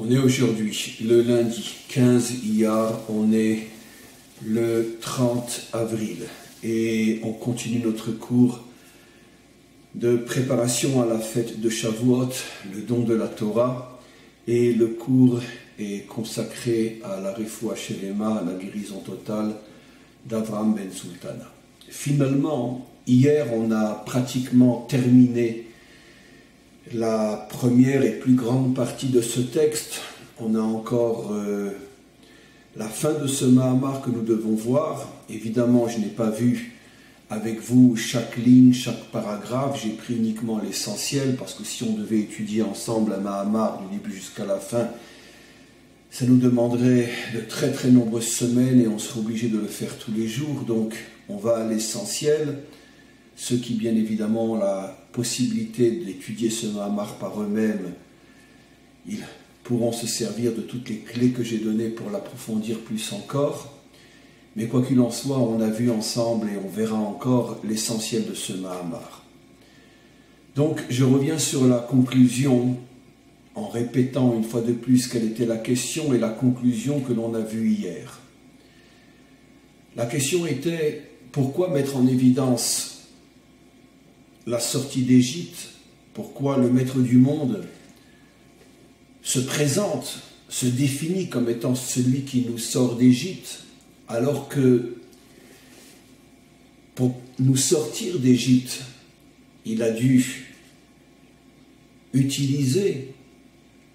On est aujourd'hui le lundi 15 Iyar, on est le 30 avril et on continue notre cours de préparation à la fête de Shavuot, le don de la Torah, et le cours est consacré à la Refoua Shelema, à la guérison totale d'Avraham Ben Sultana. Finalement, hier on a pratiquement terminé la première et plus grande partie de ce texte. On a encore la fin de ce Mahamar que nous devons voir. Évidemment, je n'ai pas vu avec vous chaque ligne, chaque paragraphe. J'ai pris uniquement l'essentiel parce que si on devait étudier ensemble un Mahamar du début jusqu'à la fin, ça nous demanderait de très très nombreuses semaines et on serait obligé de le faire tous les jours. Donc, on va à l'essentiel. Ceux qui, bien évidemment, ont la possibilité d'étudier ce Mahamar par eux-mêmes, ils pourront se servir de toutes les clés que j'ai données pour l'approfondir plus encore. Mais quoi qu'il en soit, on a vu ensemble et on verra encore l'essentiel de ce Mahamar. Donc, je reviens sur la conclusion en répétant une fois de plus quelle était la question et la conclusion que l'on a vue hier. La question était, pourquoi mettre en évidence la sortie d'Égypte? Pourquoi le maître du monde se présente, se définit comme étant celui qui nous sort d'Égypte, alors que pour nous sortir d'Égypte, il a dû utiliser,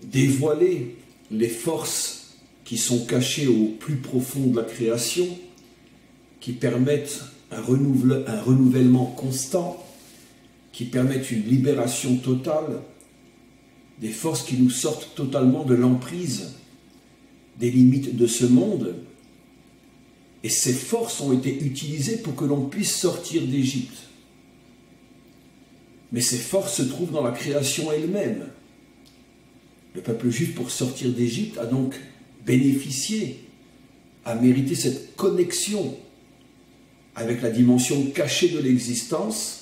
dévoiler les forces qui sont cachées au plus profond de la création, qui permettent un renouvellement constant, qui permettent une libération totale, des forces qui nous sortent totalement de l'emprise des limites de ce monde. Et ces forces ont été utilisées pour que l'on puisse sortir d'Égypte. Mais ces forces se trouvent dans la création elle-même. Le peuple juif, pour sortir d'Égypte, a donc bénéficié, a mérité cette connexion avec la dimension cachée de l'existence.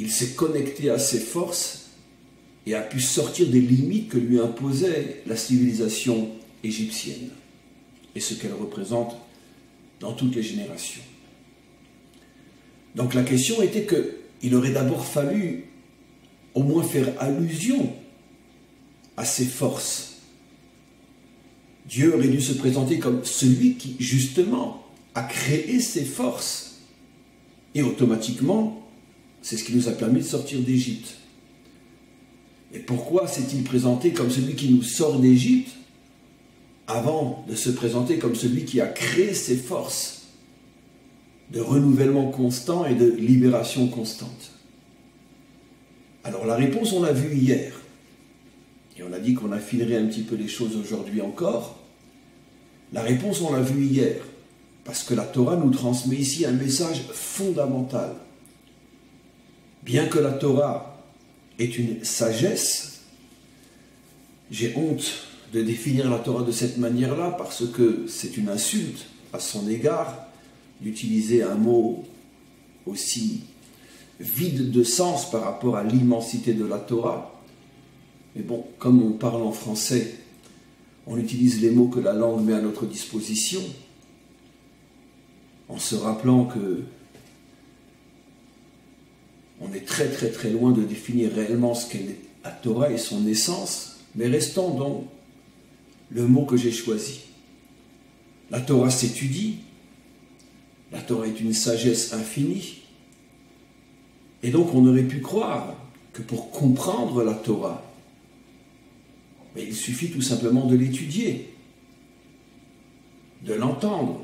Il s'est connecté à ses forces et a pu sortir des limites que lui imposait la civilisation égyptienne et ce qu'elle représente dans toutes les générations. Donc la question était qu'il aurait d'abord fallu au moins faire allusion à ces forces. Dieu aurait dû se présenter comme celui qui, justement, a créé ces forces et automatiquement, c'est ce qui nous a permis de sortir d'Égypte. Et pourquoi s'est-il présenté comme celui qui nous sort d'Égypte avant de se présenter comme celui qui a créé ces forces de renouvellement constant et de libération constante? Alors la réponse, on l'a vue hier. Et on a dit qu'on affinerait un petit peu les choses aujourd'hui encore. La réponse, on l'a vue hier. Parce que la Torah nous transmet ici un message fondamental. Bien que la Torah est une sagesse, j'ai honte de définir la Torah de cette manière-là parce que c'est une insulte à son égard d'utiliser un mot aussi vide de sens par rapport à l'immensité de la Torah. Mais bon, comme on parle en français, on utilise les mots que la langue met à notre disposition, en se rappelant que on est très très très loin de définir réellement ce qu'est la Torah et son essence, mais restons dans le mot que j'ai choisi. La Torah s'étudie, la Torah est une sagesse infinie, et donc on aurait pu croire que pour comprendre la Torah, mais il suffit tout simplement de l'étudier, de l'entendre,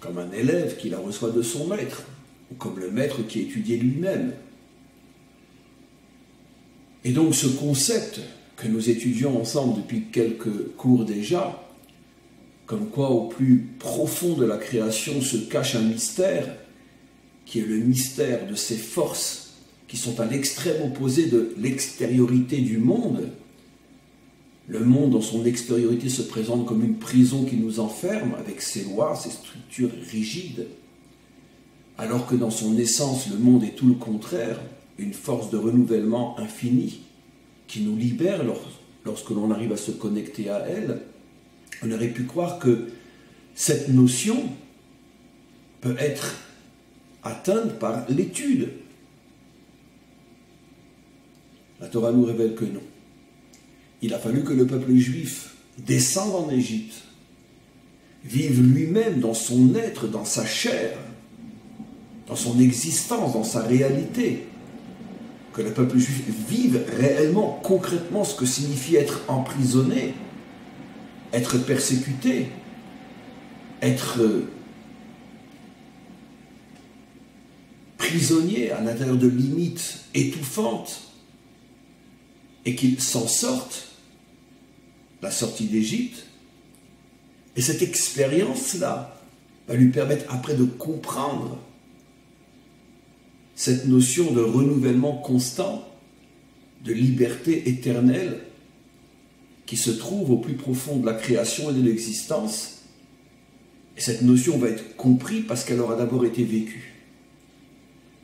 comme un élève qui la reçoit de son maître, ou comme le maître qui étudie lui-même. Et donc ce concept que nous étudions ensemble depuis quelques cours déjà, comme quoi au plus profond de la création se cache un mystère, qui est le mystère de ces forces qui sont à l'extrême opposé de l'extériorité du monde. Le monde, dans son extériorité, se présente comme une prison qui nous enferme, avec ses lois, ses structures rigides, alors que dans son essence, le monde est tout le contraire, une force de renouvellement infini qui nous libère lorsque l'on arrive à se connecter à elle, on aurait pu croire que cette notion peut être atteinte par l'étude. La Torah nous révèle que non. Il a fallu que le peuple juif descende en Égypte, vive lui-même dans son être, dans sa chair, dans son existence, dans sa réalité, que le peuple juif vive réellement, concrètement, ce que signifie être emprisonné, être persécuté, être prisonnier à l'intérieur de limites étouffantes, et qu'il s'en sorte, la sortie d'Égypte. Et cette expérience-là va lui permettre après de comprendre cette notion de renouvellement constant, de liberté éternelle qui se trouve au plus profond de la création et de l'existence. Et cette notion va être comprise parce qu'elle aura d'abord été vécue.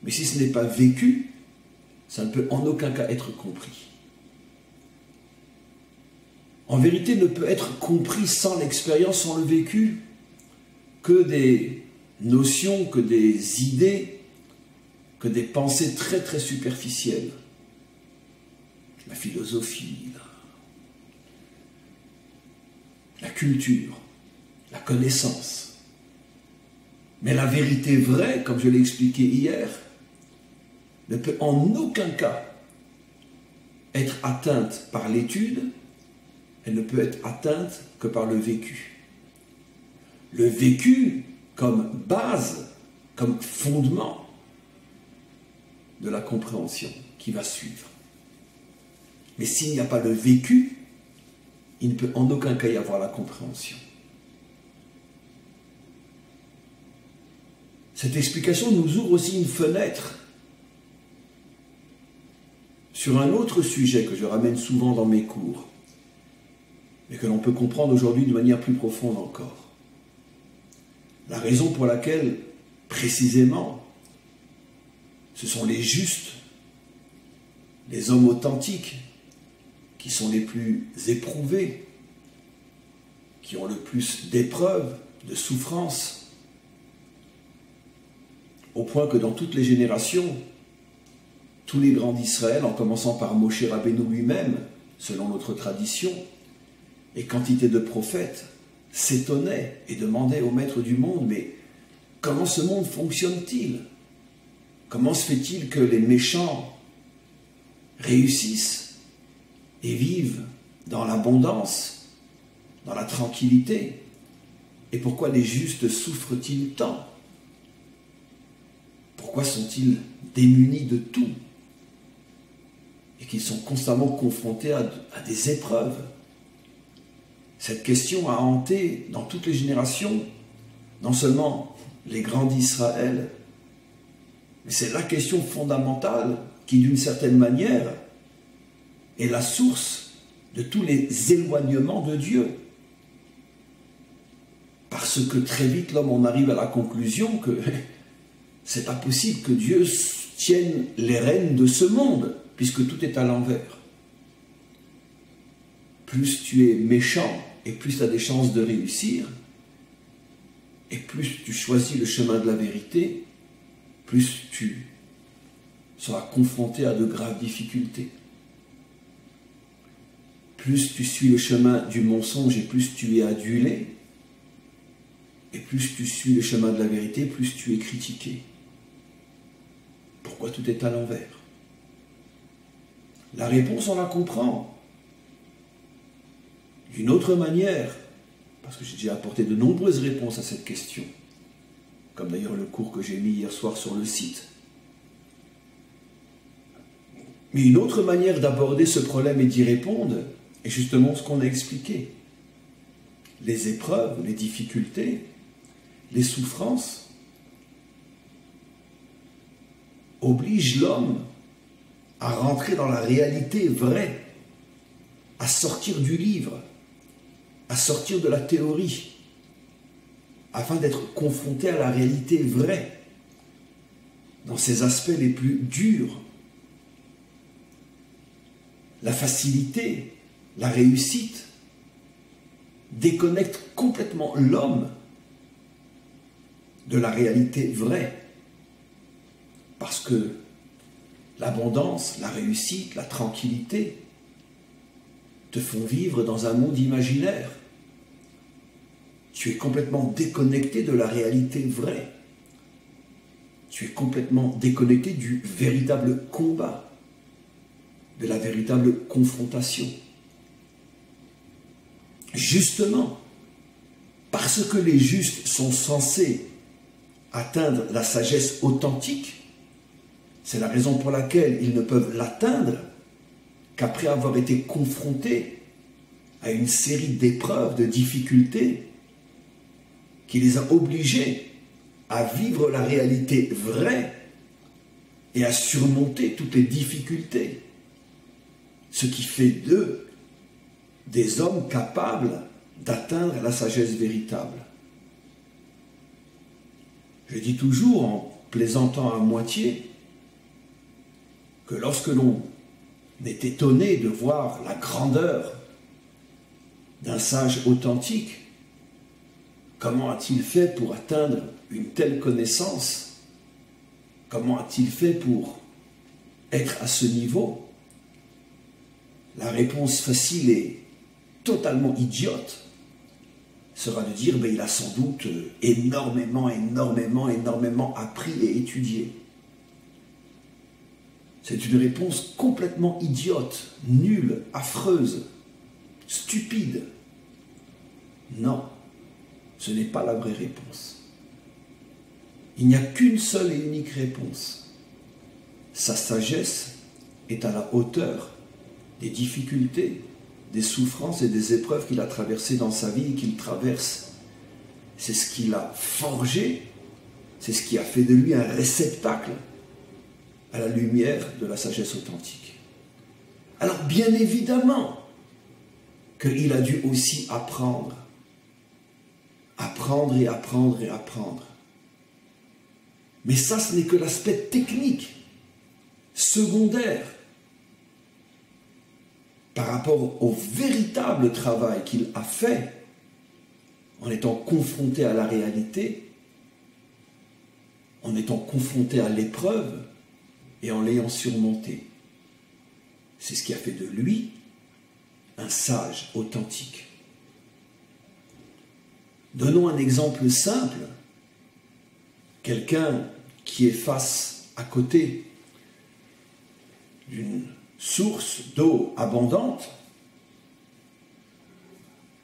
Mais si ce n'est pas vécu, ça ne peut en aucun cas être compris. En vérité, ne peut être compris sans l'expérience, sans le vécu, que des notions, que des idées, que des pensées très très superficielles. La philosophie, la culture, la connaissance. Mais la vérité vraie, comme je l'ai expliqué hier, ne peut en aucun cas être atteinte par l'étude. Elle ne peut être atteinte que par le vécu. Le vécu comme base, comme fondement de la compréhension qui va suivre. Mais s'il n'y a pas le vécu, il ne peut en aucun cas y avoir la compréhension. Cette explication nous ouvre aussi une fenêtre sur un autre sujet que je ramène souvent dans mes cours, mais que l'on peut comprendre aujourd'hui de manière plus profonde encore. La raison pour laquelle, précisément, ce sont les justes, les hommes authentiques, qui sont les plus éprouvés, qui ont le plus d'épreuves, de souffrances, au point que dans toutes les générations, tous les grands d'Israël, en commençant par Moshe Rabbeinu lui-même, selon notre tradition, et quantité de prophètes s'étonnaient et demandaient au maître du monde, mais comment ce monde fonctionne-t-il? Comment se fait-il que les méchants réussissent et vivent dans l'abondance, dans la tranquillité? Et pourquoi les justes souffrent-ils tant? Pourquoi sont-ils démunis de tout? Et qu'ils sont constamment confrontés à des épreuves? Cette question a hanté dans toutes les générations, non seulement les grands d'Israël, mais c'est la question fondamentale qui, d'une certaine manière, est la source de tous les éloignements de Dieu. Parce que très vite, l'homme en arrive à la conclusion que c'est pas possible que Dieu tienne les rênes de ce monde, puisque tout est à l'envers. Plus tu es méchant, et plus tu as des chances de réussir, et plus tu choisis le chemin de la vérité, plus tu seras confronté à de graves difficultés. Plus tu suis le chemin du mensonge et plus tu es adulé, et plus tu suis le chemin de la vérité, plus tu es critiqué. Pourquoi tout est à l'envers? La réponse, on la comprend. D'une autre manière, parce que j'ai déjà apporté de nombreuses réponses à cette question, comme d'ailleurs le cours que j'ai mis hier soir sur le site. Mais une autre manière d'aborder ce problème et d'y répondre est justement ce qu'on a expliqué. Les épreuves, les difficultés, les souffrances obligent l'homme à rentrer dans la réalité vraie, à sortir du livre, à sortir de la théorie, afin d'être confronté à la réalité vraie, dans ses aspects les plus durs. La facilité, la réussite, déconnecte complètement l'homme de la réalité vraie. Parce que l'abondance, la réussite, la tranquillité te font vivre dans un monde imaginaire. Tu es complètement déconnecté de la réalité vraie. Tu es complètement déconnecté du véritable combat, de la véritable confrontation. Justement, parce que les justes sont censés atteindre la sagesse authentique, c'est la raison pour laquelle ils ne peuvent l'atteindre qu'après avoir été confrontés à une série d'épreuves, de difficultés, qui les a obligés à vivre la réalité vraie et à surmonter toutes les difficultés. Ce qui fait d'eux des hommes capables d'atteindre la sagesse véritable. Je dis toujours, en plaisantant à moitié, que lorsque l'on est étonné de voir la grandeur d'un sage authentique, comment a-t-il fait pour atteindre une telle connaissance? Comment a-t-il fait pour être à ce niveau? La réponse facile et totalement idiote sera de dire il a sans doute énormément appris et étudié. C'est une réponse complètement idiote, nulle, affreuse, stupide. Non, ce n'est pas la vraie réponse. Il n'y a qu'une seule et unique réponse. Sa sagesse est à la hauteur des difficultés, des souffrances et des épreuves qu'il a traversées dans sa vie et qu'il traverse. C'est ce qui l'a forgé, c'est ce qui a fait de lui un réceptacle à la lumière de la sagesse authentique. Alors bien évidemment qu'il a dû aussi apprendre et apprendre et apprendre. Mais ça, ce n'est que l'aspect technique, secondaire, par rapport au véritable travail qu'il a fait en étant confronté à la réalité, en étant confronté à l'épreuve et en l'ayant surmonté. C'est ce qui a fait de lui un sage authentique. Donnons un exemple simple. Quelqu'un qui est face à côté d'une source d'eau abondante,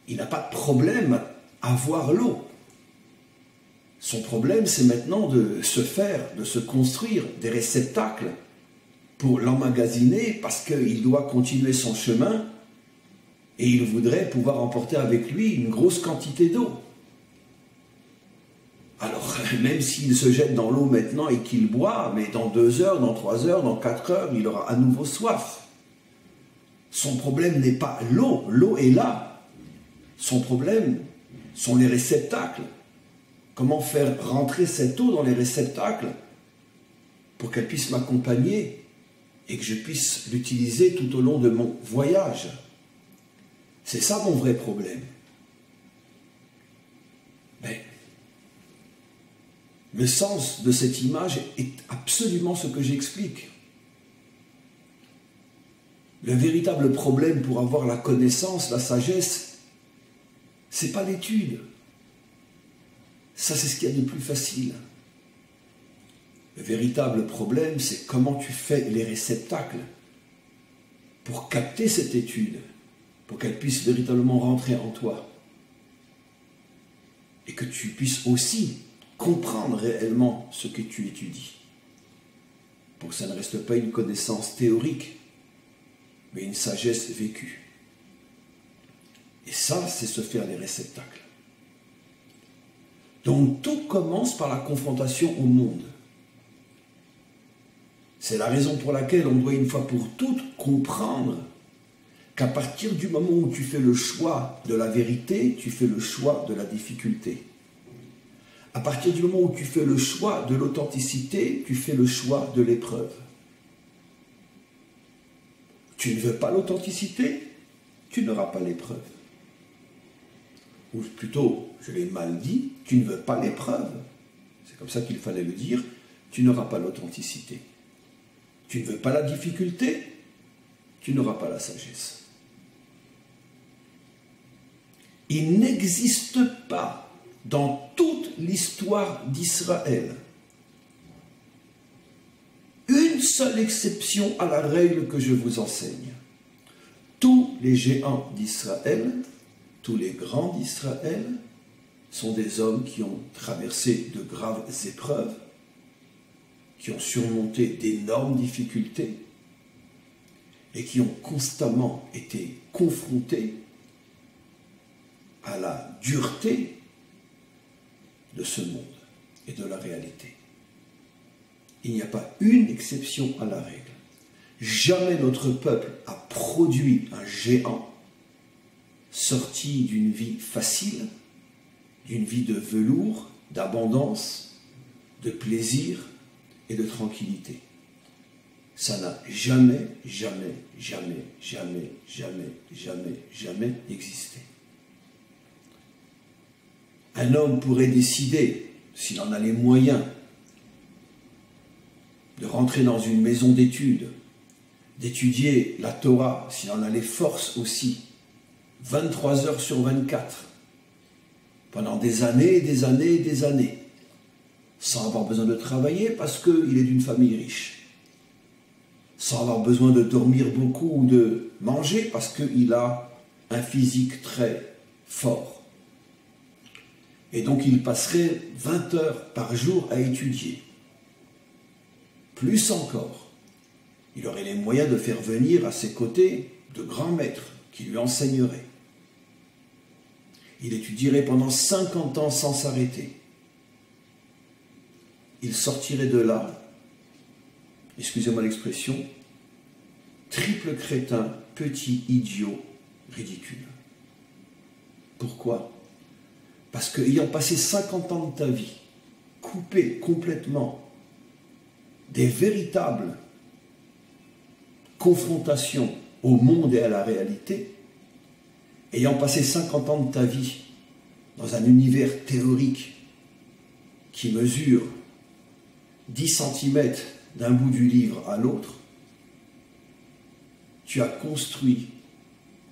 il n'a pas de problème à voir l'eau. Son problème, c'est maintenant de se construire des réceptacles pour l'emmagasiner parce qu'il doit continuer son chemin et il voudrait pouvoir emporter avec lui une grosse quantité d'eau. Alors, même s'il se jette dans l'eau maintenant et qu'il boit, mais dans 2 heures, dans 3 heures, dans 4 heures, il aura à nouveau soif. Son problème n'est pas l'eau, l'eau est là. Son problème sont les réceptacles. Comment faire rentrer cette eau dans les réceptacles pour qu'elle puisse m'accompagner et que je puisse l'utiliser tout au long de mon voyage. C'est ça mon vrai problème. Mais le sens de cette image est absolument ce que j'explique. Le véritable problème pour avoir la connaissance, la sagesse, c'est pas l'étude. Ça, c'est ce qu'il y a de plus facile. Le véritable problème, c'est comment tu fais les réceptacles pour capter cette étude, pour qu'elle puisse véritablement rentrer en toi. Et que tu puisses aussi comprendre réellement ce que tu étudies. Pour que ça ne reste pas une connaissance théorique, mais une sagesse vécue. Et ça, c'est se faire les réceptacles. Donc tout commence par la confrontation au monde. C'est la raison pour laquelle on doit une fois pour toutes comprendre qu'à partir du moment où tu fais le choix de la vérité, tu fais le choix de la difficulté. À partir du moment où tu fais le choix de l'authenticité, tu fais le choix de l'épreuve. Tu ne veux pas l'authenticité, tu n'auras pas l'épreuve. Ou plutôt, je l'ai mal dit, tu ne veux pas l'épreuve. C'est comme ça qu'il fallait le dire, tu n'auras pas l'authenticité. Tu ne veux pas la difficulté, tu n'auras pas la sagesse. Il n'existe pas dans toute l'histoire d'Israël une seule exception à la règle que je vous enseigne. Tous les géants d'Israël, tous les grands d'Israël, sont des hommes qui ont traversé de graves épreuves, qui ont surmonté d'énormes difficultés et qui ont constamment été confrontés à la dureté de ce monde et de la réalité. Il n'y a pas une exception à la règle. Jamais notre peuple a produit un géant sorti d'une vie facile, d'une vie de velours, d'abondance, de plaisir et de tranquillité. Ça n'a jamais, jamais, jamais, jamais, jamais, jamais, jamais existé. Un homme pourrait décider, s'il en a les moyens, de rentrer dans une maison d'études, d'étudier la Torah, s'il en a les forces aussi, 23 heures sur 24, pendant des années et des années et des années, sans avoir besoin de travailler parce qu'il est d'une famille riche, sans avoir besoin de dormir beaucoup ou de manger parce qu'il a un physique très fort. Et donc il passerait 20 heures par jour à étudier. Plus encore, il aurait les moyens de faire venir à ses côtés de grands maîtres qui lui enseigneraient. Il étudierait pendant 50 ans sans s'arrêter. Il sortirait de là, excusez-moi l'expression, triple crétin, petit idiot, ridicule. Pourquoi ? Parce qu'ayant passé 50 ans de ta vie, coupé complètement des véritables confrontations au monde et à la réalité, ayant passé 50 ans de ta vie dans un univers théorique qui mesure 10 cm d'un bout du livre à l'autre, tu as construit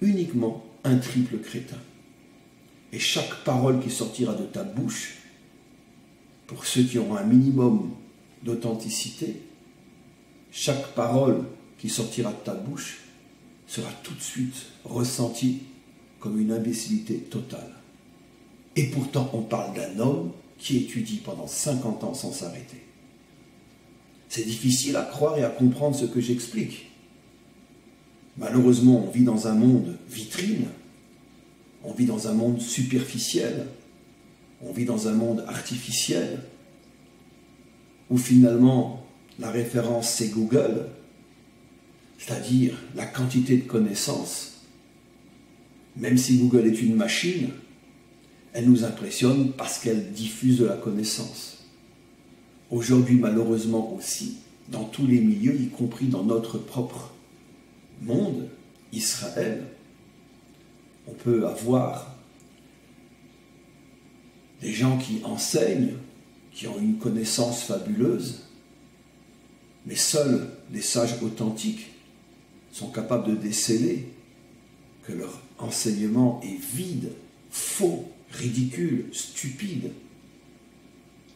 uniquement un triple crétin. Et chaque parole qui sortira de ta bouche, pour ceux qui auront un minimum d'authenticité, chaque parole qui sortira de ta bouche sera tout de suite ressentie comme une imbécilité totale. Et pourtant, on parle d'un homme qui étudie pendant 50 ans sans s'arrêter. C'est difficile à croire et à comprendre ce que j'explique. Malheureusement, on vit dans un monde vitrine, on vit dans un monde superficiel, on vit dans un monde artificiel, où finalement la référence c'est Google, c'est-à-dire la quantité de connaissances. Même si Google est une machine, elle nous impressionne parce qu'elle diffuse de la connaissance. Aujourd'hui, malheureusement aussi, dans tous les milieux, y compris dans notre propre monde, Israël, on peut avoir des gens qui enseignent, qui ont une connaissance fabuleuse, mais seuls les sages authentiques sont capables de déceler que leur enseignement est vide, faux, ridicule, stupide.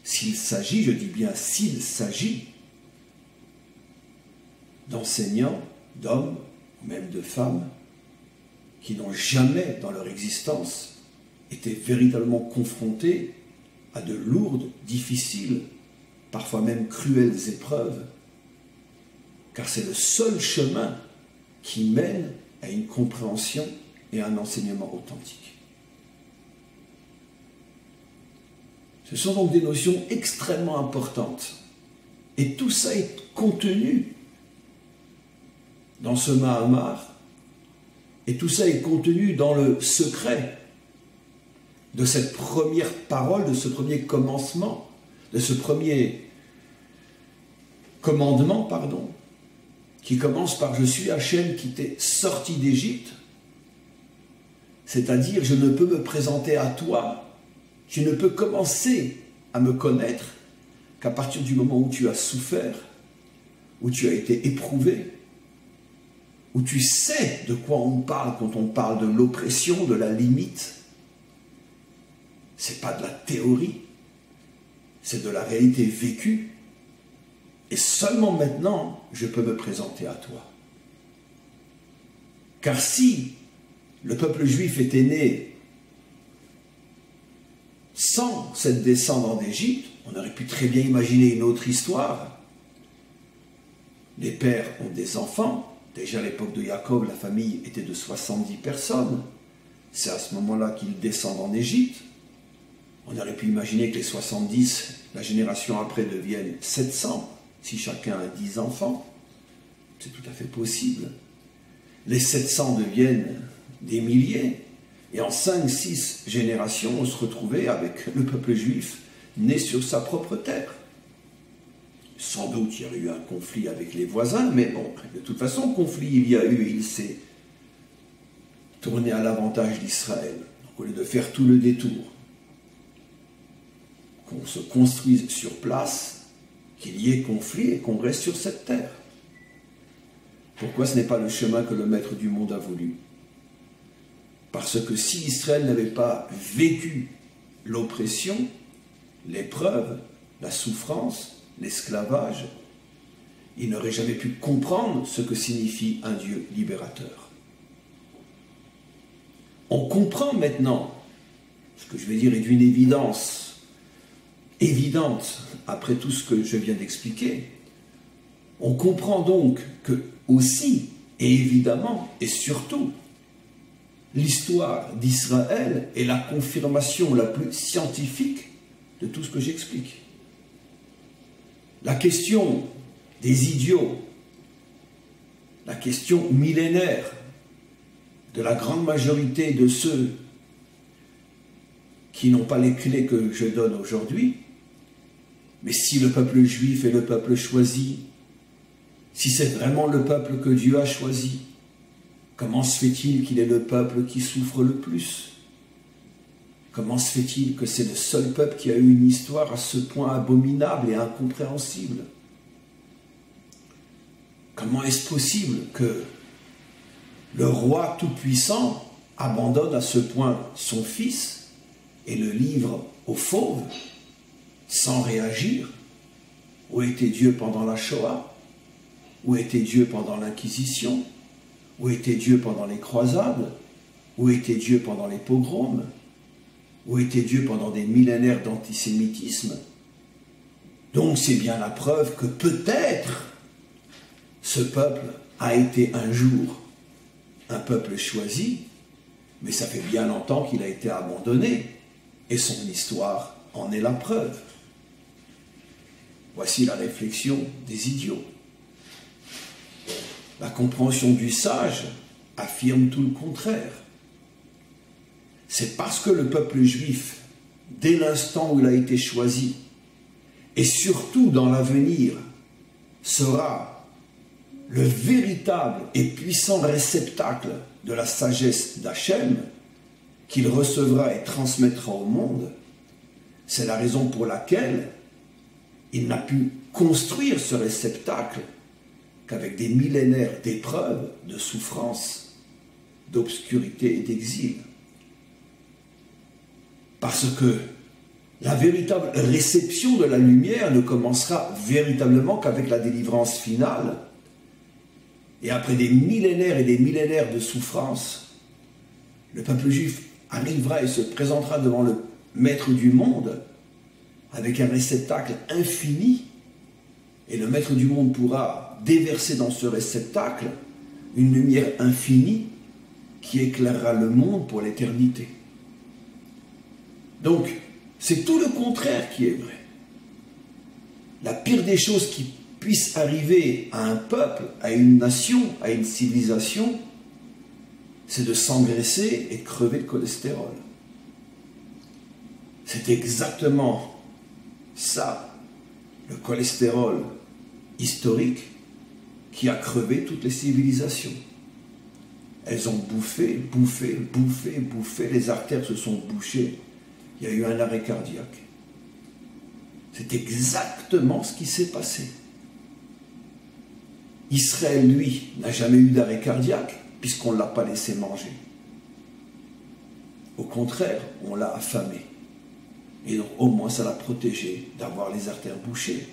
S'il s'agit, je dis bien s'il s'agit, d'enseignants, d'hommes, ou même de femmes, qui n'ont jamais dans leur existence été véritablement confrontés à de lourdes, difficiles, parfois même cruelles épreuves, car c'est le seul chemin qui mène à une compréhension et à un enseignement authentique. Ce sont donc des notions extrêmement importantes. Et tout ça est contenu dans ce Mahamar, et tout ça est contenu dans le secret de cette première parole, de ce premier commencement, de ce premier commandement, pardon, qui commence par « Je suis Hachem qui t'ai sorti d'Égypte ». C'est-à-dire, je ne peux me présenter à toi, je ne peux commencer à me connaître qu'à partir du moment où tu as souffert, où tu as été éprouvé, où tu sais de quoi on parle quand on parle de l'oppression, de la limite. Ce n'est pas de la théorie, c'est de la réalité vécue. Et seulement maintenant, je peux me présenter à toi. Car si le peuple juif était né sans cette descente d'Égypte, on aurait pu très bien imaginer une autre histoire. Les pères ont des enfants. Déjà à l'époque de Jacob, la famille était de 70 personnes. C'est à ce moment-là qu'ils descendent en Égypte. On aurait pu imaginer que les 70, la génération après, deviennent 700, si chacun a 10 enfants. C'est tout à fait possible. Les 700 deviennent des milliers. Et en 5-6 générations, on se retrouvait avec le peuple juif né sur sa propre terre. Sans doute, il y aurait eu un conflit avec les voisins, mais bon, de toute façon, conflit il y a eu et il s'est tourné à l'avantage d'Israël. Donc, au lieu de faire tout le détour, qu'on se construise sur place, qu'il y ait conflit et qu'on reste sur cette terre. Pourquoi ce n'est pas le chemin que le Maître du monde a voulu? Parce que si Israël n'avait pas vécu l'oppression, l'épreuve, la souffrance, l'esclavage, il n'aurait jamais pu comprendre ce que signifie un Dieu libérateur. On comprend maintenant, ce que je vais dire est d'une évidence évidente après tout ce que je viens d'expliquer, on comprend donc que aussi, et évidemment, et surtout, l'histoire d'Israël est la confirmation la plus scientifique de tout ce que j'explique. La question des idiots, la question millénaire de la grande majorité de ceux qui n'ont pas les clés que je donne aujourd'hui, mais si le peuple juif est le peuple choisi, si c'est vraiment le peuple que Dieu a choisi, comment se fait-il qu'il est le peuple qui souffre le plus? Comment se fait-il que c'est le seul peuple qui a eu une histoire à ce point abominable et incompréhensible? Comment est-ce possible que le roi tout-puissant abandonne à ce point son fils et le livre aux fauves sans réagir? Où était Dieu pendant la Shoah? Où était Dieu pendant l'Inquisition? Où était Dieu pendant les croisades? Où était Dieu pendant les pogroms? Où était Dieu pendant des millénaires d'antisémitisme? Donc c'est bien la preuve que peut-être ce peuple a été un jour un peuple choisi, mais ça fait bien longtemps qu'il a été abandonné, et son histoire en est la preuve. Voici la réflexion des idiots. La compréhension du sage affirme tout le contraire. C'est parce que le peuple juif, dès l'instant où il a été choisi, et surtout dans l'avenir, sera le véritable et puissant réceptacle de la sagesse d'Hachem, qu'il recevra et transmettra au monde. C'est la raison pour laquelle il n'a pu construire ce réceptacle qu'avec des millénaires d'épreuves, de souffrances, d'obscurité et d'exil. Parce que la véritable réception de la lumière ne commencera véritablement qu'avec la délivrance finale. Et après des millénaires et des millénaires de souffrances, le peuple juif arrivera et se présentera devant le Maître du monde avec un réceptacle infini. Et le Maître du monde pourra déverser dans ce réceptacle une lumière infinie qui éclairera le monde pour l'éternité. Donc, c'est tout le contraire qui est vrai. La pire des choses qui puissent arriver à un peuple, à une nation, à une civilisation, c'est de s'engraisser et de crever de cholestérol. C'est exactement ça, le cholestérol historique qui a crevé toutes les civilisations. elles ont bouffé, les artères se sont bouchées, il y a eu un arrêt cardiaque. C'est exactement ce qui s'est passé. Israël, lui, n'a jamais eu d'arrêt cardiaque, puisqu'on ne l'a pas laissé manger. Au contraire, on l'a affamé. Et donc, au moins, ça l'a protégé d'avoir les artères bouchées.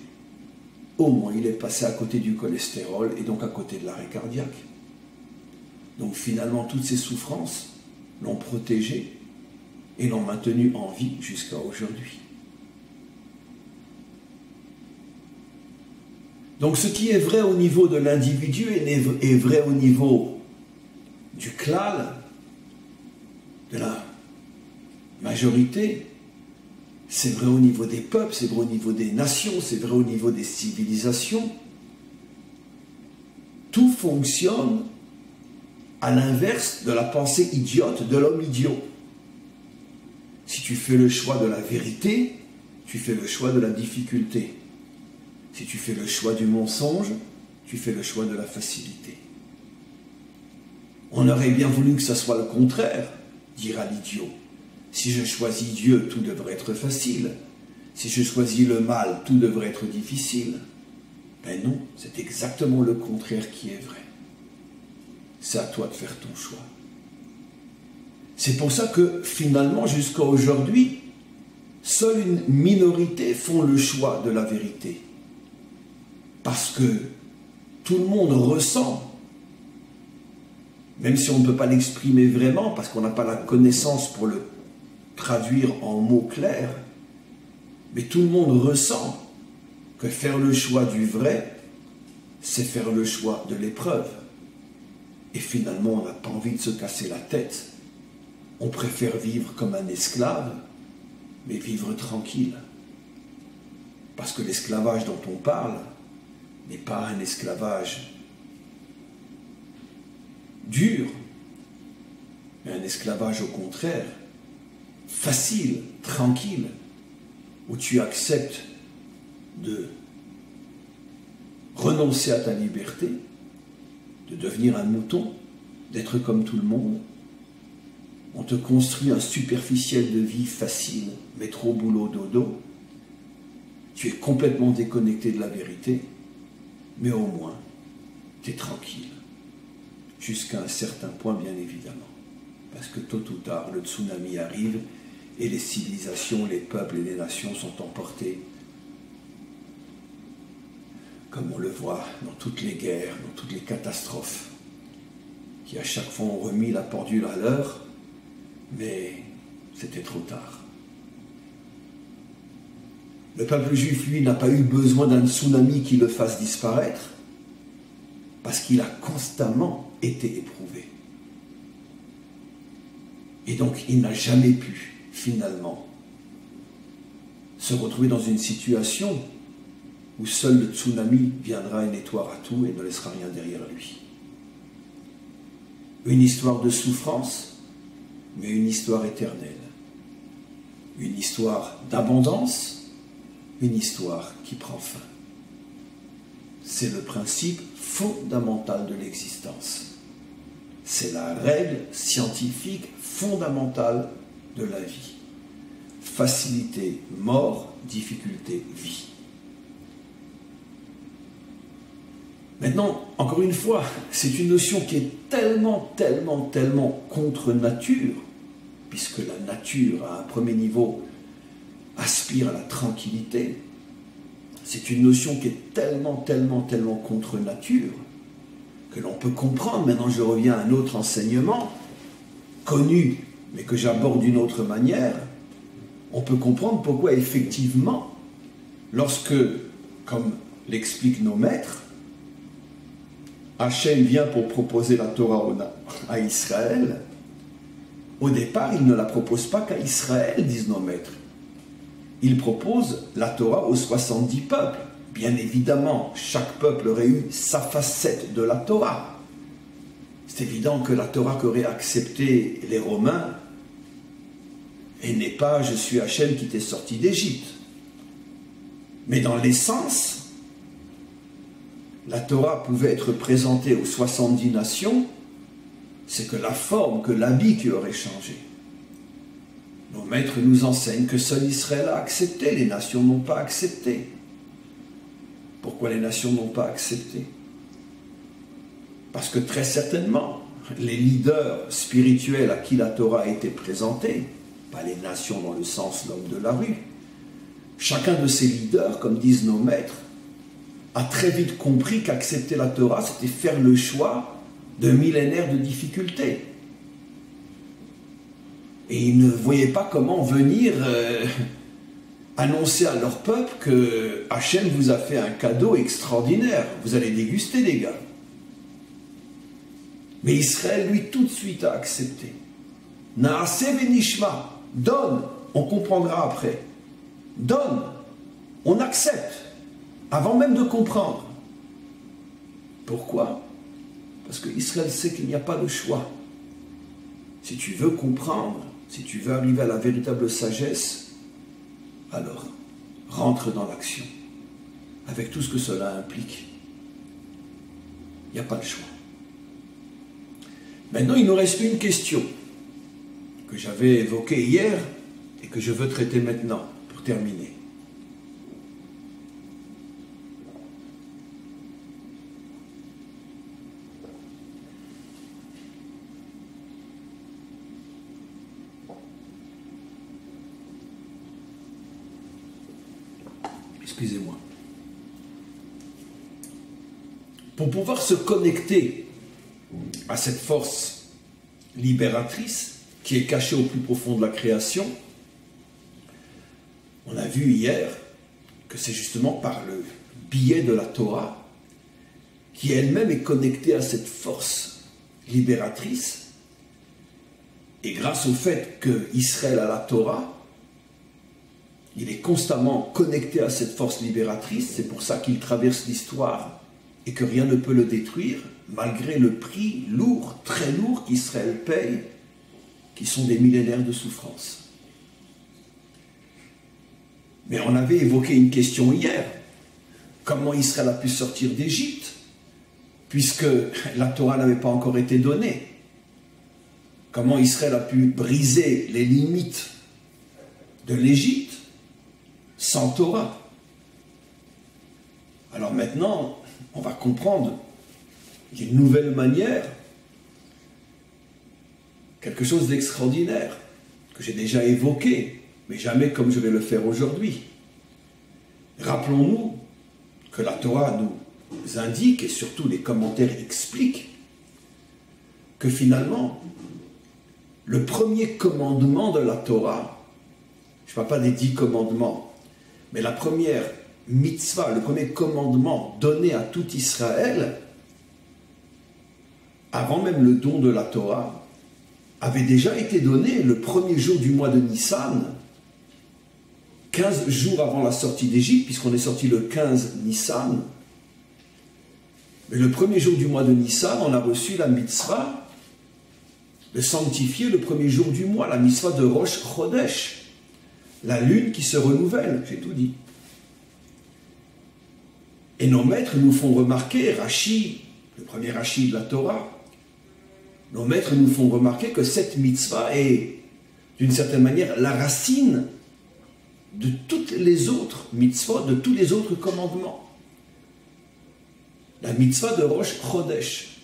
Au moins, il est passé à côté du cholestérol et donc à côté de l'arrêt cardiaque. Donc, finalement, toutes ces souffrances l'ont protégé et l'ont maintenu en vie jusqu'à aujourd'hui. Donc, ce qui est vrai au niveau de l'individu est vrai au niveau du klal, de la majorité. C'est vrai au niveau des peuples, c'est vrai au niveau des nations, c'est vrai au niveau des civilisations. Tout fonctionne à l'inverse de la pensée idiote de l'homme idiot. Si tu fais le choix de la vérité, tu fais le choix de la difficulté. Si tu fais le choix du mensonge, tu fais le choix de la facilité. On aurait bien voulu que ça soit le contraire, dira l'idiot. Si je choisis Dieu, tout devrait être facile. Si je choisis le mal, tout devrait être difficile. Ben non, c'est exactement le contraire qui est vrai. C'est à toi de faire ton choix. C'est pour ça que finalement, jusqu'à aujourd'hui, seule une minorité font le choix de la vérité. Parce que tout le monde ressent, même si on ne peut pas l'exprimer vraiment, parce qu'on n'a pas la connaissance pour le traduire en mots clairs, mais tout le monde ressent que faire le choix du vrai, c'est faire le choix de l'épreuve. Et finalement, on n'a pas envie de se casser la tête. On préfère vivre comme un esclave, mais vivre tranquille. Parce que l'esclavage dont on parle n'est pas un esclavage dur, mais un esclavage au contraire, facile, tranquille, où tu acceptes de renoncer à ta liberté, de devenir un mouton, d'être comme tout le monde. On te construit un superficiel de vie facile, métro, boulot, dodo. Tu es complètement déconnecté de la vérité, mais au moins, tu es tranquille. Jusqu'à un certain point, bien évidemment. Parce que tôt ou tard, le tsunami arrive et les civilisations, les peuples et les nations sont emportés. Comme on le voit dans toutes les guerres, dans toutes les catastrophes, qui à chaque fois ont remis la pendule à l'heure, mais c'était trop tard. Le peuple juif, lui, n'a pas eu besoin d'un tsunami qui le fasse disparaître, parce qu'il a constamment été éprouvé. Et donc, il n'a jamais pu, finalement, se retrouver dans une situation où seul le tsunami viendra et nettoiera tout et ne laissera rien derrière lui. Une histoire de souffrance, mais une histoire éternelle. Une histoire d'abondance, une histoire qui prend fin. C'est le principe fondamental de l'existence. C'est la règle scientifique fondamentale de la vie. Facilité, mort, difficulté, vie. Maintenant, encore une fois, c'est une notion qui est tellement contre nature, puisque la nature, à un premier niveau, aspire à la tranquillité. C'est une notion qui est tellement contre nature, que l'on peut comprendre. Maintenant, je reviens à un autre enseignement, connu, mais que j'aborde d'une autre manière. On peut comprendre pourquoi, effectivement, lorsque, comme l'expliquent nos maîtres, Hachem vient pour proposer la Torah à Israël, au départ, il ne la propose pas qu'à Israël, disent nos maîtres. Il propose la Torah aux 70 peuples. Bien évidemment, chaque peuple aurait eu sa facette de la Torah. C'est évident que la Torah qu'auraient accepté les Romains, et n'est pas « je suis Hachem qui t'ai sorti d'Égypte ». Mais dans l'essence, la Torah pouvait être présentée aux 70 nations c'est que la forme, que l'habit qui aurait changé. Nos maîtres nous enseignent que seul Israël a accepté, les nations n'ont pas accepté. Pourquoi les nations n'ont pas accepté? Parce que très certainement, les leaders spirituels à qui la Torah a été présentée, pas les nations dans le sens l'homme de la rue, chacun de ces leaders, comme disent nos maîtres, a très vite compris qu'accepter la Torah, c'était faire le choix de millénaires de difficultés. Et ils ne voyaient pas comment venir annoncer à leur peuple que Hachem vous a fait un cadeau extraordinaire. Vous allez déguster, les gars. Mais Israël, lui, tout de suite a accepté. Naaseh venishma, donne, on comprendra après. Donne, on accepte, avant même de comprendre. Pourquoi? Parce que Israël sait qu'il n'y a pas de choix. Si tu veux comprendre, si tu veux arriver à la véritable sagesse, alors rentre dans l'action, avec tout ce que cela implique. Il n'y a pas de choix. Maintenant, il nous reste une question que j'avais évoquée hier et que je veux traiter maintenant, pour terminer. Excusez-moi. Pour pouvoir se connecter à cette force libératrice qui est cachée au plus profond de la création, on a vu hier que c'est justement par le biais de la Torah qui elle-même est connectée à cette force libératrice, et grâce au fait qu'Israël a la Torah, il est constamment connecté à cette force libératrice, c'est pour ça qu'il traverse l'histoire et que rien ne peut le détruire, malgré le prix lourd, très lourd qu'Israël paye, qui sont des millénaires de souffrance. Mais on avait évoqué une question hier. Comment Israël a pu sortir d'Égypte, puisque la Torah n'avait pas encore été donnée? Comment Israël a pu briser les limites de l'Égypte sans Torah? Alors maintenant, on va comprendre d'une nouvelle manière quelque chose d'extraordinaire que j'ai déjà évoqué, mais jamais comme je vais le faire aujourd'hui. Rappelons-nous que la Torah nous indique, et surtout les commentaires expliquent, que finalement, le premier commandement de la Torah, je ne parle pas des 10 commandements, mais la première mitzvah, le premier commandement donné à tout Israël, avant même le don de la Torah, avait déjà été donné le premier jour du mois de Nissan, 15 jours avant la sortie d'Égypte, puisqu'on est sorti le 15 Nissan. Mais le premier jour du mois de Nissan, on a reçu la mitzvah de sanctifier le premier jour du mois, la mitzvah de Rosh Chodesh, la lune qui se renouvelle, j'ai tout dit. Et nos maîtres nous font remarquer, Rashi, le premier Rashi de la Torah, nos maîtres nous font remarquer que cette mitzvah est, d'une certaine manière, la racine de toutes les autres mitzvahs, de tous les autres commandements. La mitzvah de Rosh Chodesh,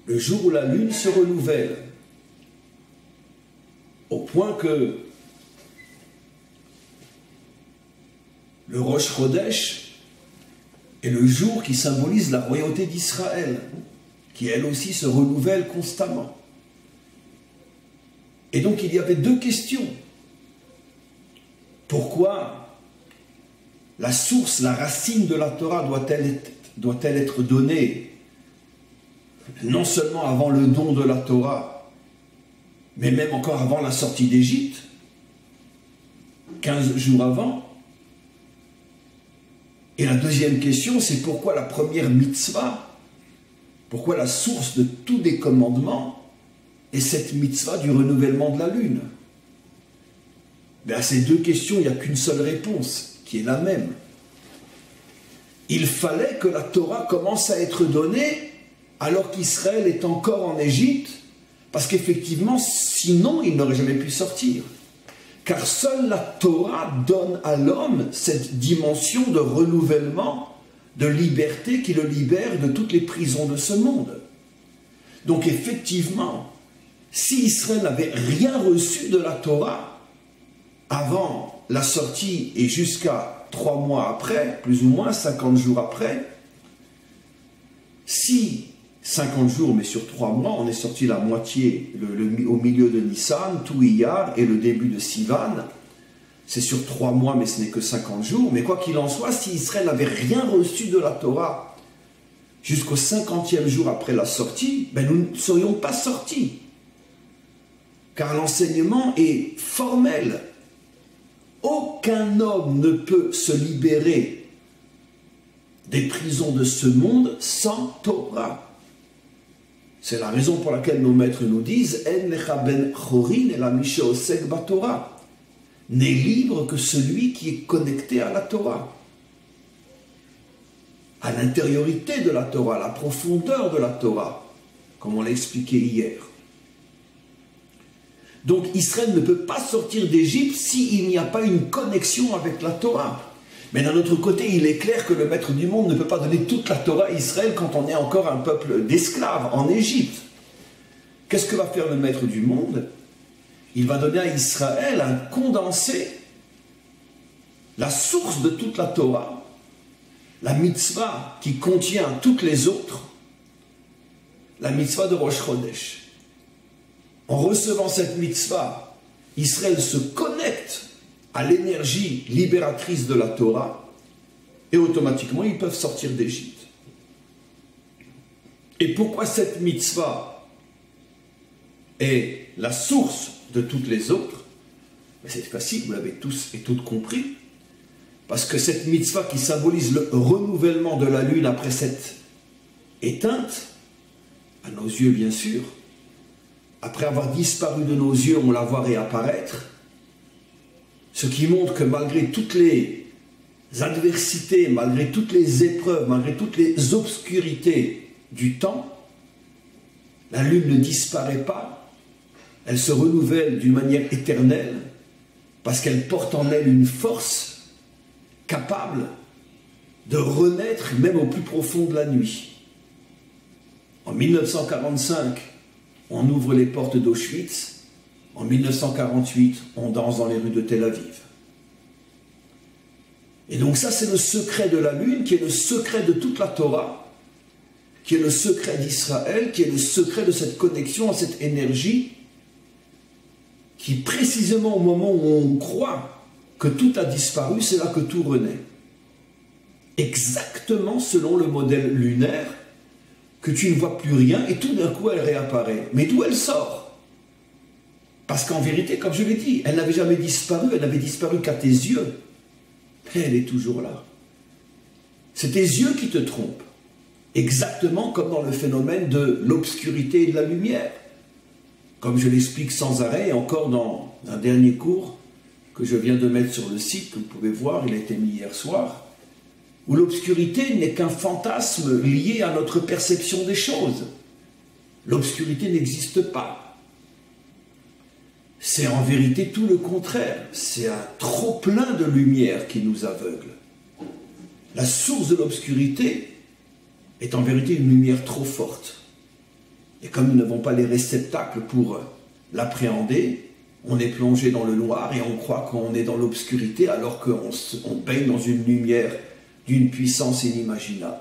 le jour où la lune se renouvelle, au point que le Rosh Chodesh est le jour qui symbolise la royauté d'Israël, qui elle aussi se renouvelle constamment. Et donc il y avait deux questions. Pourquoi la source, la racine de la Torah doit-elle être donnée non seulement avant le don de la Torah, mais même encore avant la sortie d'Égypte, 15 jours avant? Et la deuxième question, c'est pourquoi la première mitzvah, pourquoi la source de tous les commandements est cette mitzvah du renouvellement de la lune? À ces deux questions, il n'y a qu'une seule réponse, qui est la même. Il fallait que la Torah commence à être donnée alors qu'Israël est encore en Égypte, parce qu'effectivement, sinon, il n'aurait jamais pu sortir. Car seule la Torah donne à l'homme cette dimension de renouvellement, de liberté qui le libère de toutes les prisons de ce monde. Donc effectivement, si Israël n'avait rien reçu de la Torah avant la sortie et jusqu'à 3 mois après, plus ou moins 50 jours après, si 50 jours, mais sur 3 mois, on est sorti la moitié au milieu de Nissan, tout Iyar et le début de Sivan. C'est sur 3 mois, mais ce n'est que 50 jours. Mais quoi qu'il en soit, si Israël n'avait rien reçu de la Torah jusqu'au 50e jour après la sortie, ben nous ne serions pas sortis. Car l'enseignement est formel. Aucun homme ne peut se libérer des prisons de ce monde sans Torah. C'est la raison pour laquelle nos maîtres nous disent « En lecha ben chorin et la mishe osek baTorah » n'est libre que celui qui est connecté à la Torah, à l'intériorité de la Torah, à la profondeur de la Torah, comme on l'a expliqué hier. Donc Israël ne peut pas sortir d'Égypte s'il n'y a pas une connexion avec la Torah. Mais d'un autre côté, il est clair que le maître du monde ne peut pas donner toute la Torah à Israël quand on est encore un peuple d'esclaves en Égypte. Qu'est-ce que va faire le maître du monde? Il va donner à Israël un condensé, la source de toute la Torah, la mitzvah qui contient toutes les autres, la mitzvah de Rosh Chodesh. En recevant cette mitzvah, Israël se connecte à l'énergie libératrice de la Torah, et automatiquement ils peuvent sortir d'Égypte. Et pourquoi cette mitzvah est la source de toutes les autres? C'est facile, vous l'avez tous et toutes compris, parce que cette mitzvah qui symbolise le renouvellement de la lune après cette éteinte, à nos yeux bien sûr, après avoir disparu de nos yeux, on la voit réapparaître, ce qui montre que malgré toutes les adversités, malgré toutes les épreuves, malgré toutes les obscurités du temps, la lune ne disparaît pas, elle se renouvelle d'une manière éternelle, parce qu'elle porte en elle une force capable de renaître même au plus profond de la nuit. En 1945, on ouvre les portes d'Auschwitz. En 1948, on danse dans les rues de Tel Aviv. Et donc ça, c'est le secret de la lune, qui est le secret de toute la Torah, qui est le secret d'Israël, qui est le secret de cette connexion à cette énergie, qui précisément au moment où on croit que tout a disparu, c'est là que tout renaît. Exactement selon le modèle lunaire, que tu ne vois plus rien et tout d'un coup elle réapparaît. Mais d'où elle sort? Parce qu'en vérité, comme je l'ai dit, elle n'avait jamais disparu, elle n'avait disparu qu'à tes yeux. Mais elle est toujours là. C'est tes yeux qui te trompent. Exactement comme dans le phénomène de l'obscurité et de la lumière. Comme je l'explique sans arrêt, et encore dans un dernier cours que je viens de mettre sur le site, que vous pouvez voir, il a été mis hier soir, où l'obscurité n'est qu'un fantasme lié à notre perception des choses. L'obscurité n'existe pas. C'est en vérité tout le contraire. C'est un trop-plein de lumière qui nous aveugle. La source de l'obscurité est en vérité une lumière trop forte. Et comme nous n'avons pas les réceptacles pour l'appréhender, on est plongé dans le noir et on croit qu'on est dans l'obscurité alors qu'on baigne dans une lumière d'une puissance inimaginable.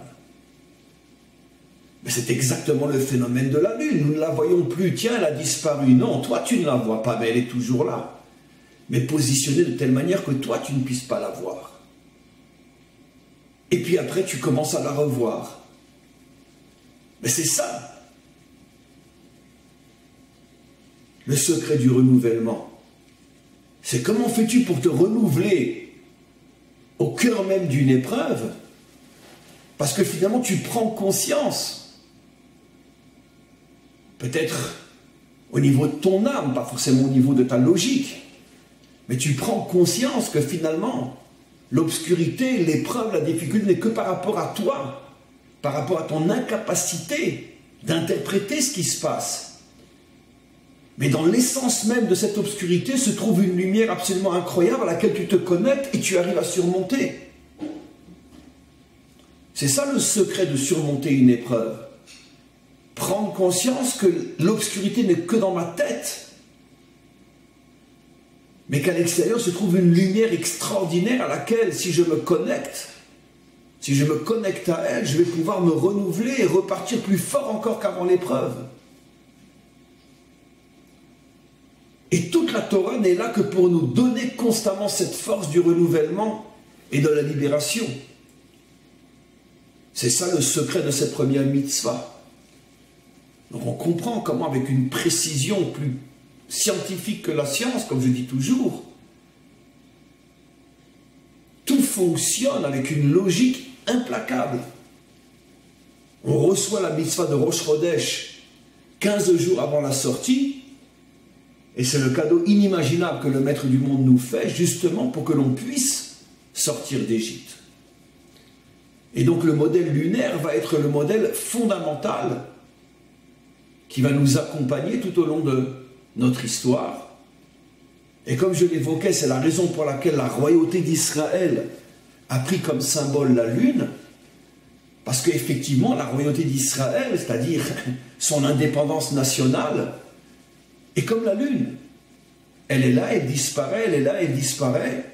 Mais c'est exactement le phénomène de la lune. Nous ne la voyons plus. Tiens, elle a disparu. Non, toi, tu ne la vois pas, mais elle est toujours là. Mais positionnée de telle manière que toi, tu ne puisses pas la voir. Et puis après, tu commences à la revoir. Mais c'est ça, le secret du renouvellement. C'est comment fais-tu pour te renouveler au cœur même d'une épreuve? Parce que finalement, tu prends conscience, peut-être au niveau de ton âme, pas forcément au niveau de ta logique, mais tu prends conscience que finalement, l'obscurité, l'épreuve, la difficulté n'est que par rapport à toi, par rapport à ton incapacité d'interpréter ce qui se passe. Mais dans l'essence même de cette obscurité se trouve une lumière absolument incroyable à laquelle tu te connectes et tu arrives à surmonter. C'est ça le secret de surmonter une épreuve. Prendre conscience que l'obscurité n'est que dans ma tête, mais qu'à l'extérieur se trouve une lumière extraordinaire à laquelle, si je me connecte à elle, je vais pouvoir me renouveler et repartir plus fort encore qu'avant l'épreuve. Et toute la Torah n'est là que pour nous donner constamment cette force du renouvellement et de la libération. C'est ça le secret de cette première mitzvah. Donc on comprend comment, avec une précision plus scientifique que la science, comme je dis toujours, tout fonctionne avec une logique implacable. On reçoit la mitzvah de Rosh Chodesh 15 jours avant la sortie, et c'est le cadeau inimaginable que le Maître du monde nous fait, justement pour que l'on puisse sortir d'Égypte. Et donc le modèle lunaire va être le modèle fondamental qui va nous accompagner tout au long de notre histoire. Et comme je l'évoquais, c'est la raison pour laquelle la royauté d'Israël a pris comme symbole la lune, parce qu'effectivement, la royauté d'Israël, c'est-à-dire son indépendance nationale, est comme la lune. Elle est là, elle disparaît, elle est là, elle disparaît.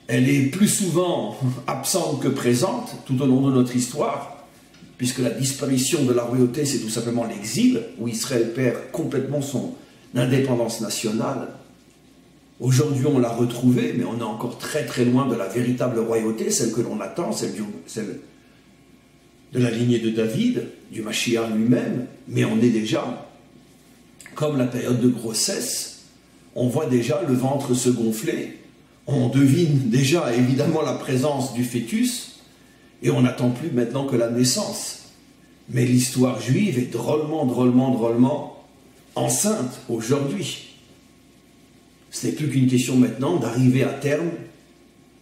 Elle est plus souvent absente que présente tout au long de notre histoire, puisque la disparition de la royauté, c'est tout simplement l'exil, où Israël perd complètement son indépendance nationale. Aujourd'hui, on l'a retrouvée, mais on est encore très très loin de la véritable royauté, celle que l'on attend, celle de la lignée de David, du Mashiach lui-même, mais on est déjà, comme la période de grossesse, on voit déjà le ventre se gonfler, on devine déjà évidemment la présence du fœtus, et on n'attend plus maintenant que la naissance. Mais l'histoire juive est drôlement enceinte aujourd'hui. Ce n'est plus qu'une question maintenant d'arriver à terme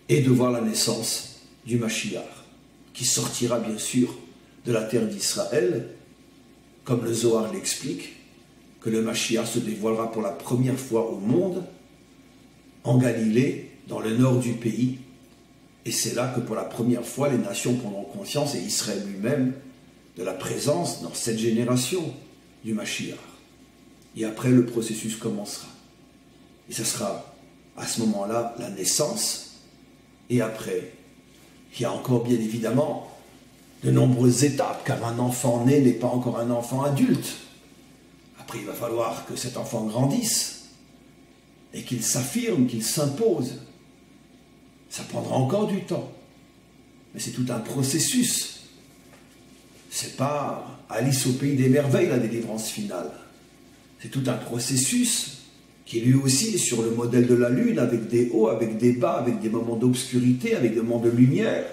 et de voir la naissance du Mashiach, qui sortira bien sûr de la terre d'Israël, comme le Zohar l'explique, que le Mashiach se dévoilera pour la première fois au monde, en Galilée, dans le nord du pays, et c'est là que pour la première fois les nations prendront conscience, et Israël lui-même, de la présence dans cette génération du Mashiach. Et après le processus commencera. Et ce sera à ce moment-là la naissance, et après, il y a encore bien évidemment de nombreuses étapes, car un enfant né n'est pas encore un enfant adulte. Après, il va falloir que cet enfant grandisse, et qu'il s'affirme, qu'il s'impose. Ça prendra encore du temps, mais c'est tout un processus. C'est pas Alice au pays des merveilles, la délivrance finale. C'est tout un processus qui lui aussi est sur le modèle de la lune, avec des hauts, avec des bas, avec des moments d'obscurité, avec des moments de lumière,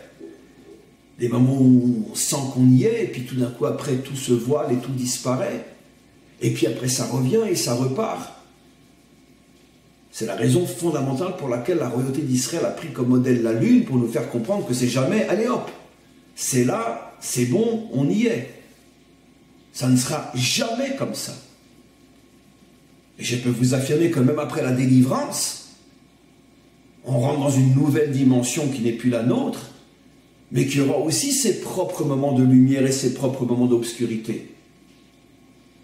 des moments où on sent qu'on y est, et puis tout d'un coup après tout se voile et tout disparaît, et puis après ça revient et ça repart. C'est la raison fondamentale pour laquelle la royauté d'Israël a pris comme modèle la lune, pour nous faire comprendre que c'est jamais, allez hop, c'est là, c'est bon, on y est. Ça ne sera jamais comme ça. Et je peux vous affirmer que même après la délivrance, on rentre dans une nouvelle dimension qui n'est plus la nôtre, mais qui aura aussi ses propres moments de lumière et ses propres moments d'obscurité.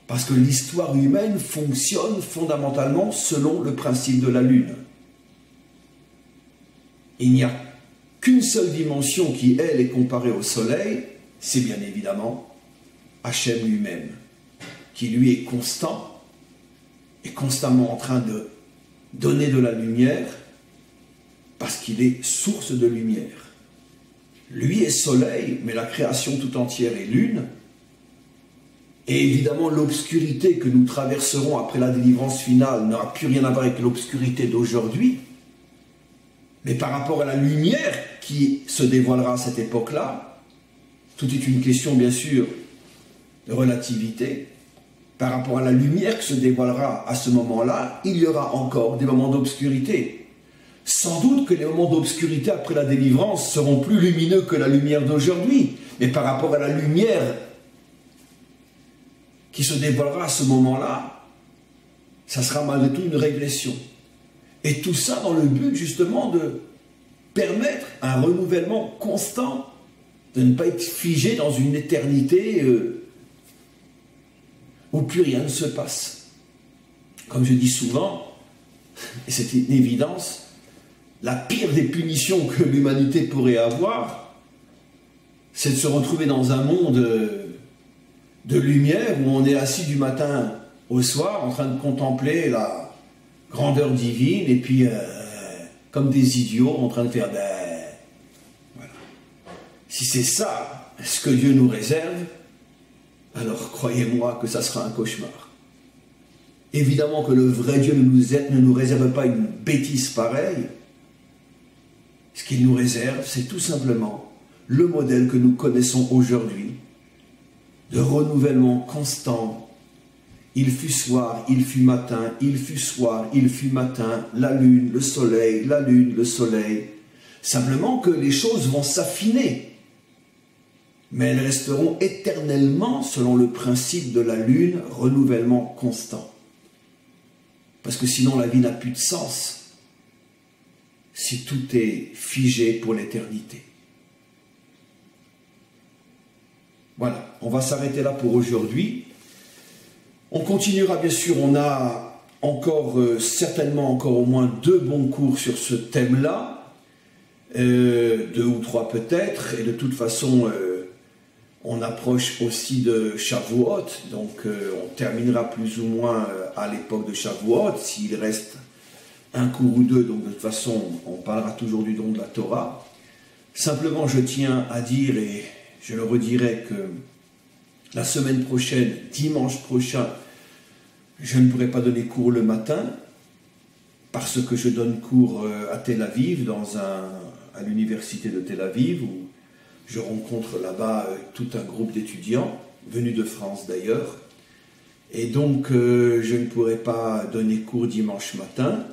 Parce que l'histoire humaine fonctionne fondamentalement selon le principe de la lune. Il n'y a qu'une seule dimension qui, elle, est comparée au soleil, c'est bien évidemment Hachem lui-même, qui lui est constant, est constamment en train de donner de la lumière, parce qu'il est source de lumière. Lui est soleil, mais la création tout entière est lune. Et évidemment, l'obscurité que nous traverserons après la délivrance finale n'aura plus rien à voir avec l'obscurité d'aujourd'hui. Mais par rapport à la lumière qui se dévoilera à cette époque-là, tout est une question, bien sûr, de relativité. Par rapport à la lumière qui se dévoilera à ce moment-là, il y aura encore des moments d'obscurité. Sans doute que les moments d'obscurité après la délivrance seront plus lumineux que la lumière d'aujourd'hui. Mais par rapport à la lumière qui se dévoilera à ce moment-là, ça sera malgré tout une régression. Et tout ça dans le but justement de permettre un renouvellement constant, de ne pas être figé dans une éternité où plus rien ne se passe. Comme je dis souvent, et c'est une évidence, la pire des punitions que l'humanité pourrait avoir, c'est de se retrouver dans un monde de lumière où on est assis du matin au soir en train de contempler la grandeur divine et puis comme des idiots en train de faire voilà. Si c'est ça ce que Dieu nous réserve, alors croyez-moi que ça sera un cauchemar. Évidemment que le vrai Dieu ne nous réserve pas une bêtise pareille. Ce qu'il nous réserve, c'est tout simplement le modèle que nous connaissons aujourd'hui, de renouvellement constant. Il fut soir, il fut matin, il fut soir, il fut matin, la lune, le soleil, la lune, le soleil. Simplement que les choses vont s'affiner, mais elles resteront éternellement selon le principe de la lune, renouvellement constant. Parce que sinon la vie n'a plus de sens si tout est figé pour l'éternité. Voilà, on va s'arrêter là pour aujourd'hui. On continuera bien sûr, on a encore certainement encore au moins 2 bons cours sur ce thème-là, 2 ou 3 peut-être, et de toute façon on approche aussi de Shavuot, donc on terminera plus ou moins à l'époque de Shavuot, s'il reste un cours ou 2, donc de toute façon on parlera toujours du don de la Torah. Simplement je tiens à dire, et je le redirai, que la semaine prochaine, dimanche prochain, je ne pourrai pas donner cours le matin, parce que je donne cours à Tel Aviv, à l'université de Tel Aviv, où je rencontre là-bas tout un groupe d'étudiants, venus de France d'ailleurs, et donc je ne pourrai pas donner cours dimanche matin,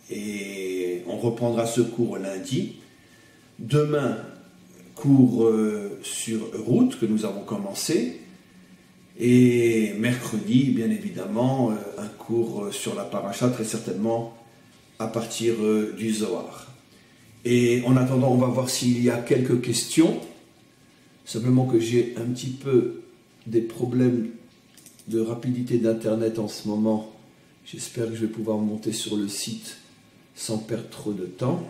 et on reprendra ce cours lundi. Demain, cours sur route que nous avons commencé, et mercredi, bien évidemment, un cours sur la paracha, très certainement à partir du Zohar. Et en attendant, on va voir s'il y a quelques questions, simplement que j'ai un petit peu des problèmes de rapidité d'internet en ce moment. J'espère que je vais pouvoir monter sur le site sans perdre trop de temps.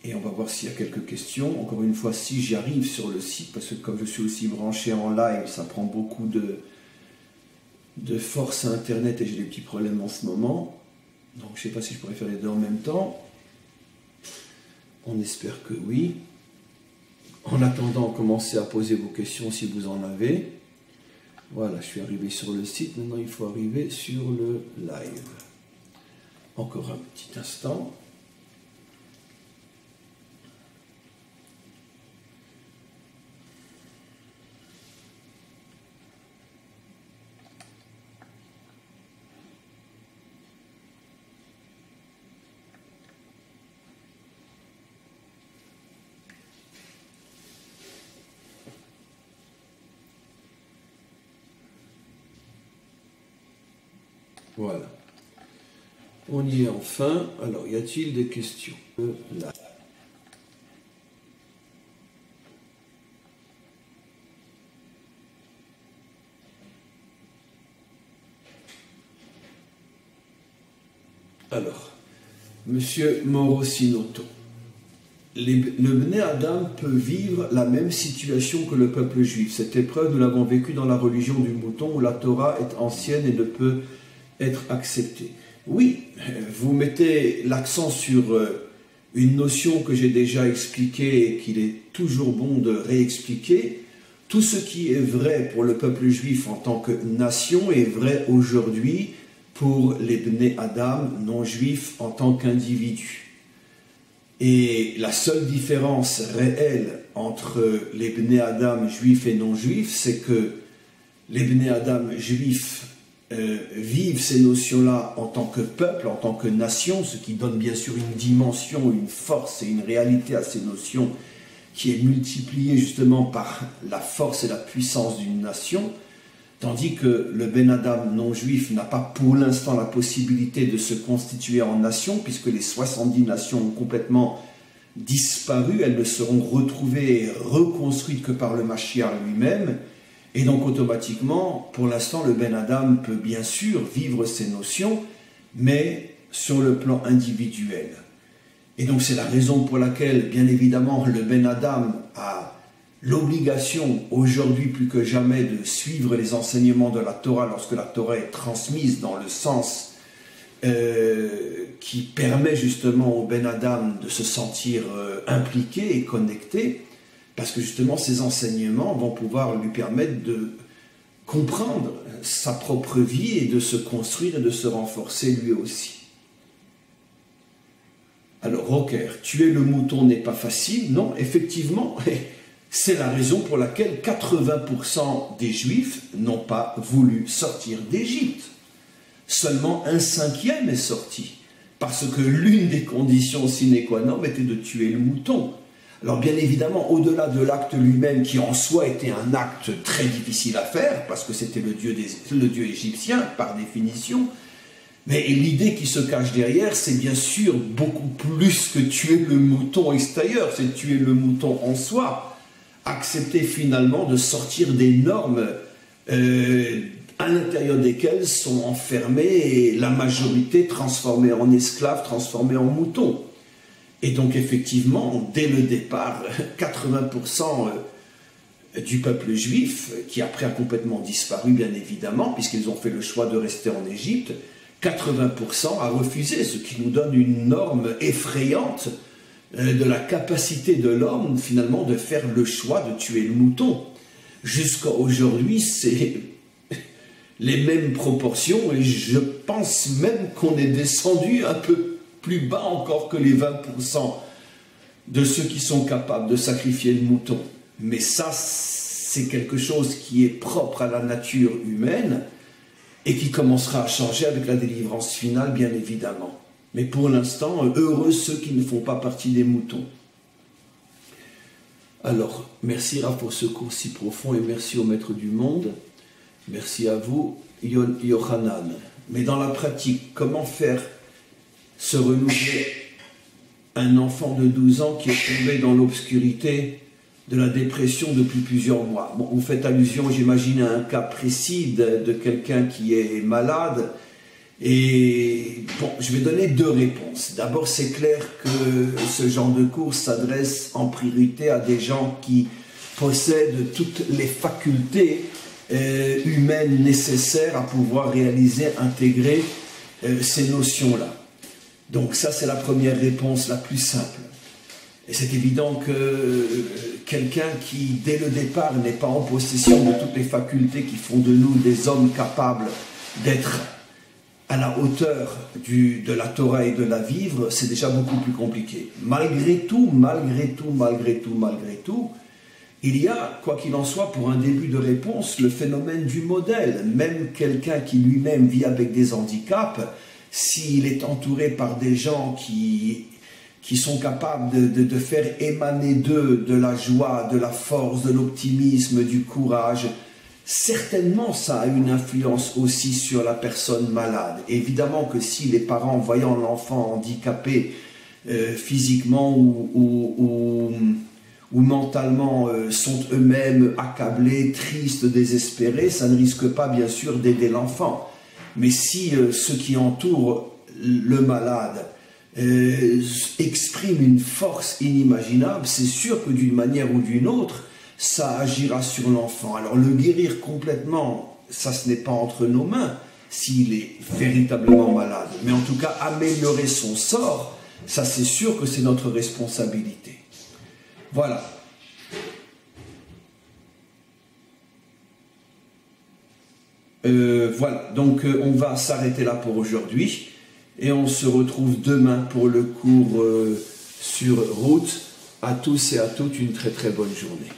Et on va voir s'il y a quelques questions. Encore une fois, si j'y arrive sur le site, parce que comme je suis aussi branché en live, ça prend beaucoup de force à Internet et j'ai des petits problèmes en ce moment. Donc je ne sais pas si je pourrais faire les 2 en même temps. On espère que oui. En attendant, commencez à poser vos questions si vous en avez. Voilà, je suis arrivé sur le site. Maintenant, il faut arriver sur le live. Encore un petit instant. Voilà. On y est enfin. Alors, y a-t-il des questions? Là. Alors, Monsieur Morosinoto, le Bnei Adam peut vivre la même situation que le peuple juif. Cette épreuve, nous l'avons vécue dans la religion du mouton, où la Torah est ancienne et ne peut être acceptée. Oui, vous mettez l'accent sur une notion que j'ai déjà expliquée et qu'il est toujours bon de réexpliquer. Tout ce qui est vrai pour le peuple juif en tant que nation est vrai aujourd'hui pour les Bnei Adam non-juifs en tant qu'individus. Et la seule différence réelle entre les Bnei Adam juifs et non-juifs, c'est que les Bnei Adam juifs vivent ces notions-là en tant que peuple, en tant que nation, ce qui donne bien sûr une dimension, une force et une réalité à ces notions qui est multiplié justement par la force et la puissance d'une nation, tandis que le Ben Adam non-juif n'a pas pour l'instant la possibilité de se constituer en nation, puisque les 70 nations ont complètement disparu, elles ne seront retrouvées et reconstruites que par le Mashiach lui-même, et donc automatiquement, pour l'instant, le Ben Adam peut bien sûr vivre ses notions, mais sur le plan individuel. Et donc c'est la raison pour laquelle, bien évidemment, le Ben Adam a l'obligation, aujourd'hui plus que jamais, de suivre les enseignements de la Torah lorsque la Torah est transmise dans le sens qui permet justement au Ben Adam de se sentir impliqué et connecté, parce que justement ces enseignements vont pouvoir lui permettre de comprendre sa propre vie et de se construire et de se renforcer lui aussi. Alors, Rocker, tuer le mouton n'est pas facile. Non, effectivement, c'est la raison pour laquelle 80% des Juifs n'ont pas voulu sortir d'Égypte. Seulement 1/5 est sorti, parce que l'une des conditions sine qua non était de tuer le mouton. Alors bien évidemment, au-delà de l'acte lui-même, qui en soi était un acte très difficile à faire, parce que c'était le dieu égyptien, par définition, mais l'idée qui se cache derrière, c'est bien sûr beaucoup plus que tuer le mouton extérieur, c'est tuer le mouton en soi, accepter finalement de sortir des normes à l'intérieur desquelles sont enfermés la majorité transformée en esclaves, transformée en moutons. Et donc effectivement, dès le départ, 80% du peuple juif, qui après a complètement disparu bien évidemment, puisqu'ils ont fait le choix de rester en Égypte, 80% a refusé, ce qui nous donne une norme effrayante de la capacité de l'homme finalement de faire le choix de tuer le mouton. Jusqu'à aujourd'hui, c'est les mêmes proportions et je pense même qu'on est descendu un peu plus bas encore que les 20% de ceux qui sont capables de sacrifier le mouton. Mais ça, c'est quelque chose qui est propre à la nature humaine et qui commencera à changer avec la délivrance finale, bien évidemment. Mais pour l'instant, heureux ceux qui ne font pas partie des moutons. Alors, merci Raph pour ce cours si profond et merci au Maître du Monde. Merci à vous, Yohanan. Mais dans la pratique, comment faire se renouveler un enfant de 12 ans qui est tombé dans l'obscurité de la dépression depuis plusieurs mois? Bon, vous faites allusion, j'imagine, à un cas précis de quelqu'un qui est malade. Et bon, je vais donner deux réponses. D'abord, c'est clair que ce genre de cours s'adresse en priorité à des gens qui possèdent toutes les facultés humaines nécessaires à pouvoir réaliser, intégrer ces notions-là. Donc ça, c'est la première réponse la plus simple. Et c'est évident que quelqu'un qui, dès le départ, n'est pas en possession de toutes les facultés qui font de nous des hommes capables d'être à la hauteur de la Torah et de la vivre, c'est déjà beaucoup plus compliqué. Malgré tout, il y a, quoi qu'il en soit, pour un début de réponse, le phénomène du modèle. Même quelqu'un qui lui-même vit avec des handicaps, s'il est entouré par des gens qui sont capables de faire émaner d'eux de la joie, de la force, de l'optimisme, du courage, certainement ça a une influence aussi sur la personne malade. Évidemment que si les parents, voyant l'enfant handicapé physiquement ou mentalement sont eux-mêmes accablés, tristes, désespérés, ça ne risque pas bien sûr d'aider l'enfant. Mais si ceux qui entourent le malade expriment une force inimaginable, c'est sûr que d'une manière ou d'une autre, ça agira sur l'enfant. Alors le guérir complètement, ça ce n'est pas entre nos mains s'il est véritablement malade. Mais en tout cas, améliorer son sort, ça c'est sûr que c'est notre responsabilité. Voilà. Voilà, donc on va s'arrêter là pour aujourd'hui et on se retrouve demain pour le cours sur route. À tous et à toutes, une très très bonne journée.